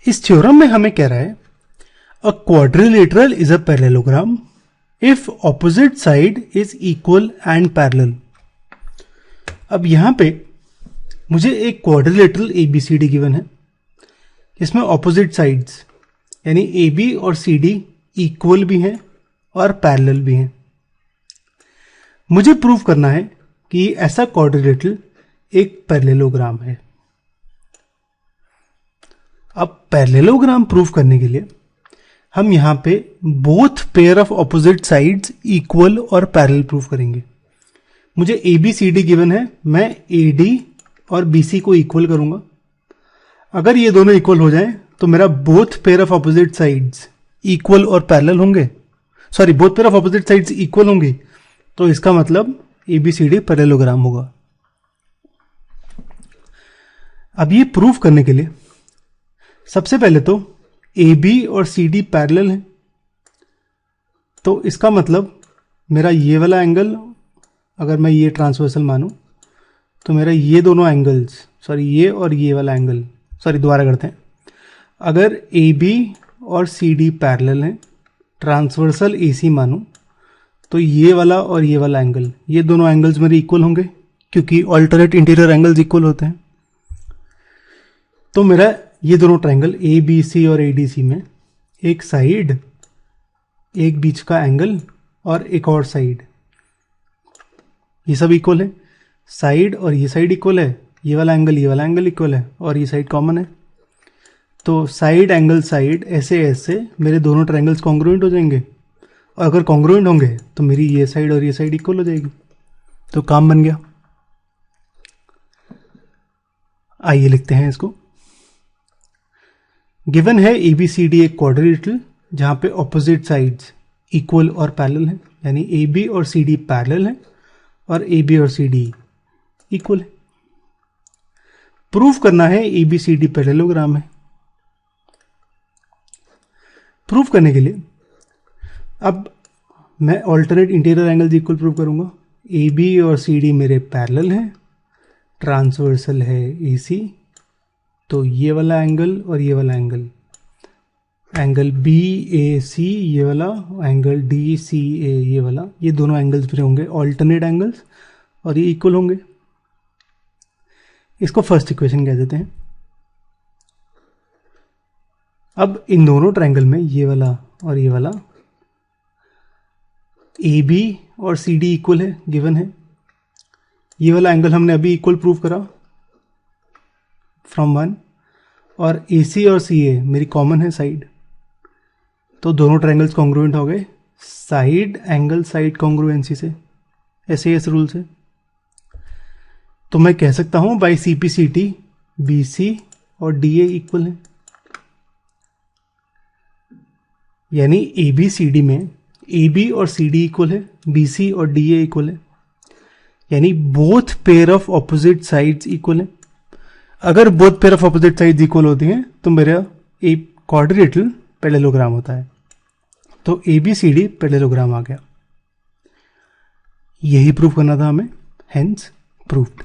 इस थ्योरम में हमें कह रहा है अ quadrilateral is a parallelogram if opposite side is equal and parallel. अब यहां पे मुझे एक क्वाड्रिलेटरल एबीसीडी गिवन है, इसमें ऑपोजिट साइड्स यानी ए बी और सी डी इक्वल भी हैं और पैरेलल भी हैं। मुझे प्रूव करना है कि ऐसा क्वाड्रिलेटरल एक पैरेललोग्राम है। अब पैरेललोग्राम प्रूव करने के लिए हम यहां पे both pair of opposite sides equal और पैरेलल प्रूव करेंगे। मुझे A B C D given है, मैं ए डी और बी सी को इक्वल करूंगा। अगर ये दोनों इक्वल हो जाएं तो मेरा both pair of opposite sides equal और पैरेलल होंगे, sorry both pair of opposite sides equal होंगे, तो इसका मतलब A B C D parallelogram होगा। अब ये प्रूव करने के लिए सबसे पहले तो ए बी और सी डी पैरेलल है, तो इसका मतलब मेरा ये वाला एंगल अगर मैं ये ट्रांसवर्सल मानूं तो मेरा ये दोनों एंगल्स, सॉरी ये और ये वाला एंगल, सॉरी दोबारा करते हैं, अगर ए बी और सी डी पैरेलल हैं, ट्रांसवर्सल ए सी मानूं तो ये वाला और ये वाला एंगल, ये दोनों एंगल्स मेरे इक्वल होंगे क्योंकि ऑल्टरनेट इंटीरियर एंगल्स इक्वल होते हैं। तो मेरा ये दोनों ट्रायंगल ए बी सी और ए डी सी में एक साइड, एक बीच का एंगल और एक और साइड, ये सब इक्वल है। साइड और ये साइड इक्वल है, ये वाला एंगल इक्वल है और ये साइड कॉमन है। तो साइड एंगल साइड ऐसे ऐसे मेरे दोनों ट्रायंगल्स कॉन्ग्रुएंट हो जाएंगे, और अगर कॉन्ग्रुएंट होंगे तो मेरी ये साइड और ये साइड इक्वल हो जाएगी, तो काम बन गया। आइए लिखते हैं इसको। गिवन है ए बी सी डी एक क्वाड्रिलेटरल जहां पे ऑपोजिट साइड्स इक्वल और पैरेलल है, यानी ए बी और सी डी पैरेलल है और ए बी और सी डी इक्वल है। प्रूफ करना है A B C D parallelogram है। प्रूफ करने के लिए अब मैं alternate interior angles equal prove करूंगा। ए बी और सी डी मेरे पैरेलल हैं, ट्रांसवर्सल है ए सी, तो ये वाला एंगल और ये वाला एंगल, एंगल बी ए सी ये वाला, एंगल डी सी ए ये वाला, ये दोनों एंगल्स फिर होंगे ऑल्टरनेट एंगल्स और ये इक्वल होंगे। इसको फर्स्ट इक्वेशन कह देते हैं। अब इन दोनों ट्रायंगल में ये वाला और ये वाला ए बी और सी डी इक्वल है, गिवन है। ये वाला एंगल हमने अभी इक्वल प्रूव करा फ्रॉम 1, और ए सी और सी ए मेरी कॉमन है साइड, तो दोनों ट्रायंगल्स कॉन्ग्रुएंट हो गए साइड एंगल साइड कॉन्ग्रुएंसी से, SAS रूल से। तो मैं कह सकता हूं by C P C T B C और डी ए इक्वल है, यानी ए बी सी डी में ए बी और सी डी इक्वल है, बी सी और डी ए इक्वल है, यानी both pair of opposite sides equal है। अगर both pair of opposite sides equal होती हैं तो मेरा एक क्वाड्रिलेटरल पैरेललोग्राम होता है। तो A B C D parallelogram आ गया। यही प्रूफ करना था हमें, हेंस प्रूव्ड।